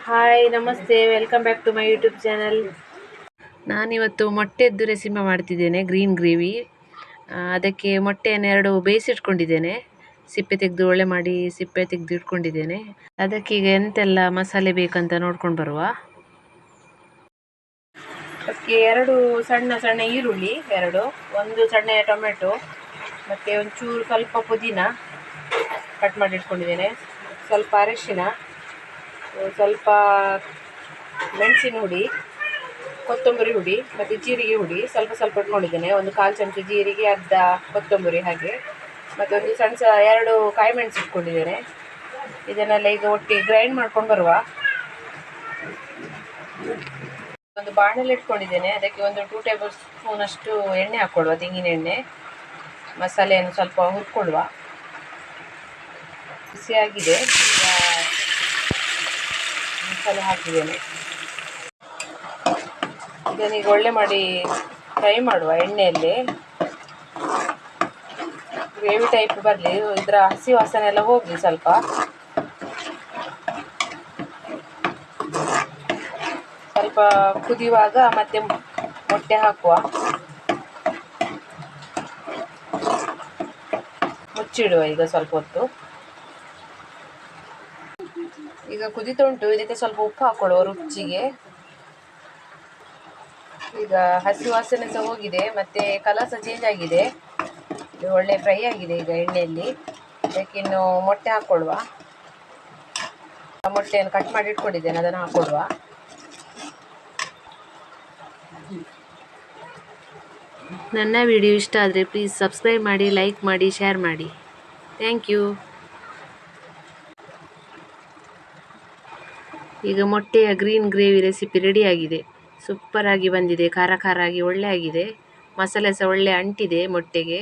Hi ನಮಸ್ತೆ, welcome back to my YouTube channel. ನಾನಿವತ್ತು ಮೊಟ್ಟೆದ್ದು ರೆಸಿಪಿ ಮಾಡ್ತಿದ್ದೇನೆ, ಗ್ರೀನ್ ಗ್ರೇವಿ. ಅದಕ್ಕೆ ಮೊಟ್ಟೆಯನ್ನು 2 ಬೇಯಿಸಿಟ್ಕೊಂಡಿದ್ದೇನೆ. ಸಿಪ್ಪೆ ತೆಗೆದು ಒಳ್ಳೆ ಮಾಡಿ ಸಿಪ್ಪೆ ತೆಗೆದು ಇಟ್ಕೊಂಡಿದ್ದೇನೆ. ಅದಕ್ಕೀಗ ಎಂತೆಲ್ಲ ಮಸಾಲೆ ಬೇಕಂತ ನೋಡ್ಕೊಂಡು ಬರುವ. ಅದಕ್ಕೆ 2 ಸಣ್ಣ ಸಣ್ಣ ಈರುಳ್ಳಿ, 1 ಸಣ್ಣ ಟೊಮೆಟೊ, ಮತ್ತು ಒಂಚೂರು ಸ್ವಲ್ಪ ಪುದೀನ ಕಟ್ ಮಾಡಿ ಇಟ್ಕೊಂಡಿದ್ದೇನೆ, ಸ್ವಲ್ಪ ಅರಿಶಿನ, ಸ್ವಲ್ಪ ಮೆಣಸಿನ ಹುಡಿ, ಕೊತ್ತಂಬರಿ ಹುಡಿ ಮತ್ತು ಜೀರಿಗೆ ಹುಡಿ ಸ್ವಲ್ಪ ಸ್ವಲ್ಪ ಇಟ್ಕೊಂಡಿದ್ದೇನೆ. 1/4 ಚಮಚ ಜೀರಿಗೆ, ಅರ್ಧ ಕೊತ್ತಂಬರಿ ಹಾಗೆ, ಮತ್ತು ಒಂದು ಸಣ್ಣ 2 ಕಾಯಿ ಮೆಣಸು ಇಟ್ಕೊಂಡಿದ್ದೇನೆ. ಇದನ್ನೆಲ್ಲ ಈಗ ಒಟ್ಟಿಗೆ ಗ್ರೈಂಡ್ ಮಾಡ್ಕೊಂಡು ಬರುವ. ಒಂದು ಬಾಣಲೆ ಇಟ್ಕೊಂಡಿದ್ದೇನೆ, ಅದಕ್ಕೆ 2 ಟೇಬಲ್ ಸ್ಪೂನ್ ಅಷ್ಟು ಎಣ್ಣೆ ಹಾಕ್ಕೊಳ್ಳುವ, ತೆಂಗಿನ ಎಣ್ಣೆ. ಮಸಾಲೆಯನ್ನು ಸ್ವಲ್ಪ ಹುರ್ಕೊಳ್ಳುವ. ಬಿಸಿಯಾಗಿದೆ, ಮಸಾಲೆ ಹಾಕಿದ್ದೇನೆ. ಇದನ್ನೀಗ ಒಳ್ಳೆ ಮಾಡಿ ಫ್ರೈ ಮಾಡುವ ಎಣ್ಣೆಯಲ್ಲಿ. ಗ್ರೇವಿ ಟೈಪ್ ಬರಲಿ, ಇದರ ಹಸಿ ವಾಸನೆ ಎಲ್ಲ ಹೋಗಲಿ ಸ್ವಲ್ಪ. ಸ್ವಲ್ಪ ಕುದಿಯುವಾಗ ಮತ್ತೆ ಮೊಟ್ಟೆ ಹಾಕುವ. ಮುಚ್ಚಿಡುವ ಈಗ ಸ್ವಲ್ಪ ಹೊತ್ತು. ಈಗ ಕುದಿತಾ ಉಂಟು, ಇದಕ್ಕೆ ಸ್ವಲ್ಪ ಉಪ್ಪು ಹಾಕೊಳ್ಳುವ ರುಚಿಗೆ. ಈಗ ಹಸಿ ವಾಸನೆ ಸಹ ಹೋಗಿದೆ, ಮತ್ತು ಕಲರ್ ಸಹ ಚೇಂಜ್ ಆಗಿದೆ. ಇದು ಒಳ್ಳೆ ಫ್ರೈ ಆಗಿದೆ ಈಗ ಎಣ್ಣೆಯಲ್ಲಿ. ಅದಕ್ಕೆ ಇನ್ನು ಮೊಟ್ಟೆ ಹಾಕ್ಕೊಳ್ಳುವ. ಮೊಟ್ಟೆಯನ್ನು ಕಟ್ ಮಾಡಿ ಇಟ್ಕೊಂಡಿದ್ದೇನೆ, ಅದನ್ನು ಹಾಕ್ಕೊಳ್ಳುವ. ನನ್ನ ವಿಡಿಯೋ ಇಷ್ಟ ಆದರೆ ಪ್ಲೀಸ್ ಸಬ್ಸ್ಕ್ರೈಬ್ ಮಾಡಿ, ಲೈಕ್ ಮಾಡಿ, ಶೇರ್ ಮಾಡಿ. Thank you. ಈಗ ಮೊಟ್ಟೆಯ ಗ್ರೀನ್ ಗ್ರೇವಿ ರೆಸಿಪಿ ರೆಡಿಯಾಗಿದೆ. ಸೂಪರಾಗಿ ಬಂದಿದೆ, ಖಾರ ಖಾರ ಆಗಿ ಒಳ್ಳೆ ಆಗಿದೆ. ಮಸಾಲೆ ಸಹ ಒಳ್ಳೆ ಅಂಟಿದೆ ಮೊಟ್ಟೆಗೆ.